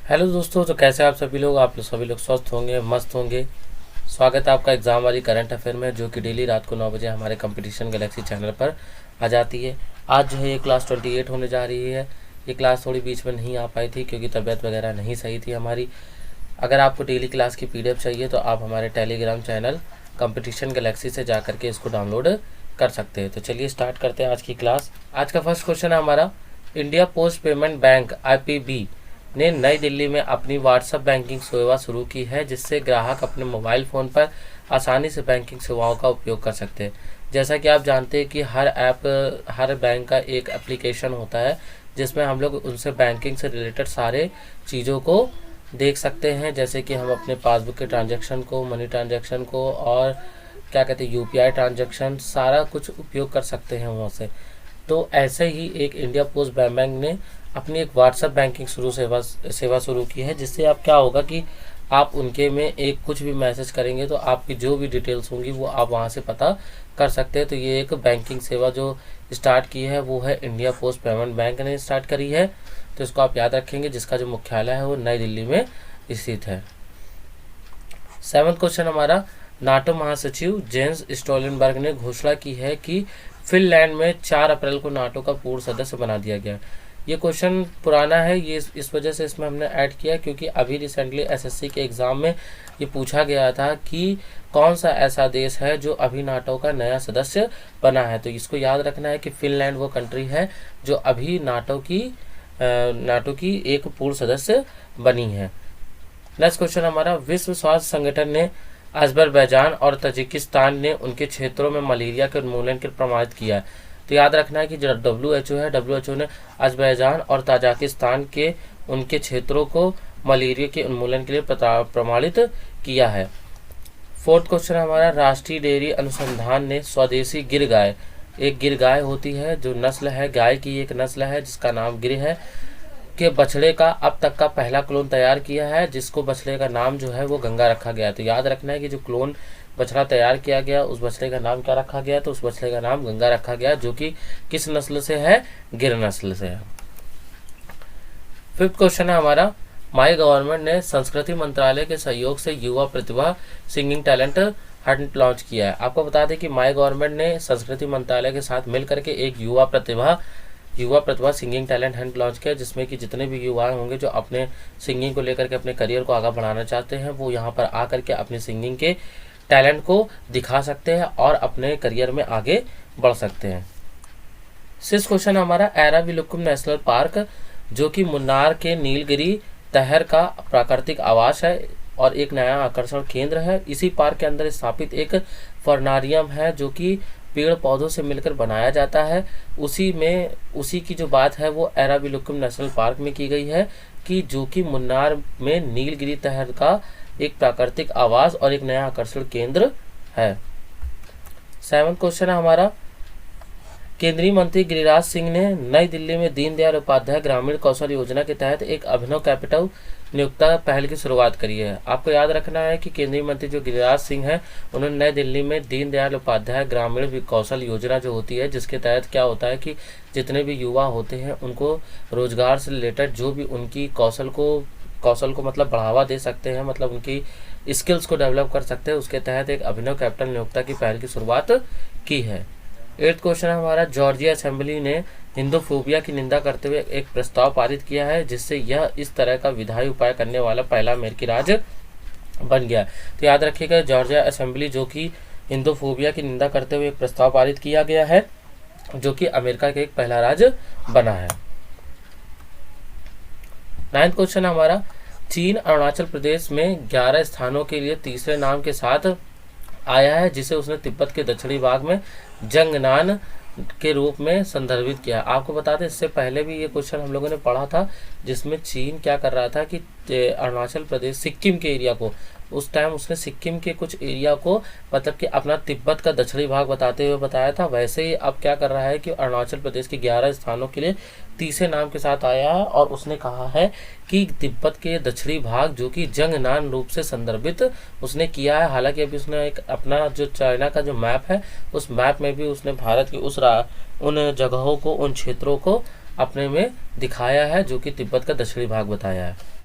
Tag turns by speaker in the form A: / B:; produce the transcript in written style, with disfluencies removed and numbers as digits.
A: Hello दोस्तों, तो कैसे आप सभी लोग सभी लोग स्वस्थ होंगे, मस्त होंगे। स्वागत है आपका एग्ज़ाम वाली करंट अफेयर में, जो कि डेली रात को 9 बजे हमारे कंपटीशन गैलेक्सी चैनल पर आ जाती है। आज जो है ये क्लास 28 होने जा रही है। ये क्लास थोड़ी बीच में नहीं आ पाई थी क्योंकि तबीयत वगैरह नहीं सही थी हमारी। अगर आपको डेली क्लास की PDF चाहिए तो आप हमारे टेलीग्राम चैनल कंपटीशन गैलेक्सी से जा करके इसको डाउनलोड कर सकते हैं। तो चलिए स्टार्ट करते हैं आज की क्लास। आज का फर्स्ट क्वेश्चन है हमारा, India post payment bank IPB ने नई दिल्ली में अपनी व्हाट्सएप बैंकिंग सेवा शुरू की है, जिससे ग्राहक अपने मोबाइल फ़ोन पर आसानी से बैंकिंग सेवाओं का उपयोग कर सकते हैं। जैसा कि आप जानते हैं कि हर बैंक का एक एप्लीकेशन होता है जिसमें हम लोग उनसे बैंकिंग से रिलेटेड सारे चीज़ों को देख सकते हैं, जैसे कि हम अपने पासबुक के ट्रांजैक्शन को, मनी ट्रांजैक्शन को और क्या कहते हैं UPI ट्रांजैक्शन, सारा कुछ उपयोग कर सकते हैं वहाँ से। तो ऐसे ही एक इंडिया पोस्ट बैंक ने अपनी एक व्हाट्सएप बैंकिंग सेवा शुरू की है, जिससे आप क्या होगा कि आप उनके में एक कुछ भी मैसेज करेंगे तो आपकी जो भी डिटेल्स होंगी वो आप वहां से पता कर सकते हैं। तो ये एक बैंकिंग सेवा जो स्टार्ट की है वो है इंडिया पोस्ट पेमेंट बैंक ने स्टार्ट करी है। तो इसको आप याद रखेंगे, जिसका जो मुख्यालय है वो नई दिल्ली में स्थित है। 7वां क्वेश्चन हमारा, नाटो महासचिव जेंस स्टोलनबर्ग ने घोषणा की है कि फिनलैंड में 4 अप्रैल को नाटो का पूर्ण सदस्य बना दिया गया। ये क्वेश्चन पुराना है, ये इस वजह से इसमें हमने ऐड किया क्योंकि अभी रिसेंटली SSC के एग्ज़ाम में ये पूछा गया था कि कौन सा ऐसा देश है जो अभी नाटो का नया सदस्य बना है। तो इसको याद रखना है कि फिनलैंड वो कंट्री है जो अभी नाटो की एक पूर्ण सदस्य बनी है। नेक्स्ट क्वेश्चन हमारा, विश्व स्वास्थ्य संगठन ने अजरबैजान और तजिकिस्तान ने उनके क्षेत्रों में मलेरिया के उन्मूलन के प्रमाणित किया है। तो याद रखना है कि जो WHO है, WHO ने अजरबैजान और ताजिकिस्तान के उनके क्षेत्रों को मलेरिया के उन्मूलन के लिए प्रमाणित किया है। 4th क्वेश्चन हमारा, राष्ट्रीय डेयरी अनुसंधान ने स्वदेशी गिर गाय, एक गिर गाय होती है जो नस्ल है, गाय की एक नस्ल है जिसका नाम गिर है, के बछड़े का अब तक का पहला क्लोन तैयार किया है, जिसको बछड़े का नाम जो है वो गंगा रखा गया। तो याद रखना है कि जो क्लोन बछड़ा तैयार किया गया उस बछड़े का नाम क्या रखा गया, तो उस बछड़े का नाम गंगा रखा गया, जो कि किस नस्ल से है, गिर नस्ल से है। 5th क्वेश्चन है हमारा, माई गवर्नमेंट ने संस्कृति मंत्रालय के सहयोग से युवा प्रतिभा सिंगिंग टैलेंट हंट लॉन्च किया है। आपको बता दें कि माई गवर्नमेंट ने संस्कृति मंत्रालय के साथ मिलकर के एक युवा प्रतिभा सिंगिंग टैलेंट हंट लॉन्च किया, जिसमें कि जितने भी युवा होंगे जो अपने सिंगिंग को लेकर के अपने करियर को आगे बढ़ाना चाहते हैं, वो यहाँ पर आकर के अपनी सिंगिंग के टैलेंट को दिखा सकते हैं और अपने करियर में आगे बढ़ सकते हैं। 6th क्वेश्चन हमारा, एराविलुकुम नेशनल पार्क जो कि मुन्नार के नीलगिरी तहर का प्राकृतिक आवास है और एक नया आकर्षण केंद्र है। इसी पार्क के अंदर स्थापित एक फर्नारियम है जो कि पेड़ पौधों से मिलकर बनाया जाता है। उसी की जो बात है वो एराविलुकुम नेशनल पार्क में की गई है, कि जो कि मुन्नार में नीलगिरी तहर का एक प्राकृतिक आवास और एक नया आकर्षण केंद्र है। 7वां क्वेश्चन है हमारा, केंद्रीय मंत्री गिरिराज सिंह ने नई दिल्ली में दीनदयाल उपाध्याय ग्रामीण कौशल योजना के तहत एक अभिनव कैपिटल नियोक्ता पहल की शुरुआत करी है। आपको याद रखना है कि केंद्रीय मंत्री जो गिरिराज सिंह हैं, उन्होंने नई दिल्ली में दीनदयाल उपाध्याय ग्रामीण कौशल योजना जो होती है, जिसके तहत क्या होता है कि जितने भी युवा होते हैं उनको रोजगार से रिलेटेड जो भी उनकी कौशल को मतलब बढ़ावा दे सकते हैं, मतलब उनकी स्किल्स को डेवलप कर सकते हैं, उसके तहत एक अभिनव कैपिटल नियोक्ता की पहल की शुरुआत की है। 8th क्वेश्चन है हमारा, जॉर्जिया असेंबली ने हिंदूफोबिया की निंदा करते हुए एक प्रस्ताव पारित किया है, जिससे यह इस तरह का विधायी उपाय करने वाला पहला अमेरिकी राज्य बन गया। तो याद रखिएगा, जॉर्जिया असेंबली जो कि हिंदूफोबिया की निंदा करते हुए एक प्रस्ताव पारित किया गया है, जो कि अमेरिका का एक पहला राज्य बना है। 9th क्वेश्चन हमारा, चीन अरुणाचल प्रदेश में 11 स्थानों के लिए तीसरे नाम के साथ आया है, जिसे उसने तिब्बत के दक्षिणी भाग में जंगनान के रूप में संदर्भित किया। आपको बता दें, इससे पहले भी ये क्वेश्चन हम लोगों ने पढ़ा था, जिसमें चीन क्या कर रहा था कि अरुणाचल प्रदेश सिक्किम के एरिया को, उस टाइम उसने सिक्किम के कुछ एरिया को मतलब कि अपना तिब्बत का दक्षिणी भाग बताते हुए बताया था। वैसे ही अब क्या कर रहा है कि अरुणाचल प्रदेश के 11 स्थानों के लिए तीसरे नाम के साथ आया है, और उसने कहा है कि तिब्बत के दक्षिणी भाग जो कि जंगनान रूप से संदर्भित उसने किया है। हालांकि अभी उसने एक अपना जो चाइना का जो मैप है, उस मैप में भी उसने भारत की उन जगहों को, उन क्षेत्रों को अपने में दिखाया है जो कि तिब्बत का दक्षिणी भाग बताया है।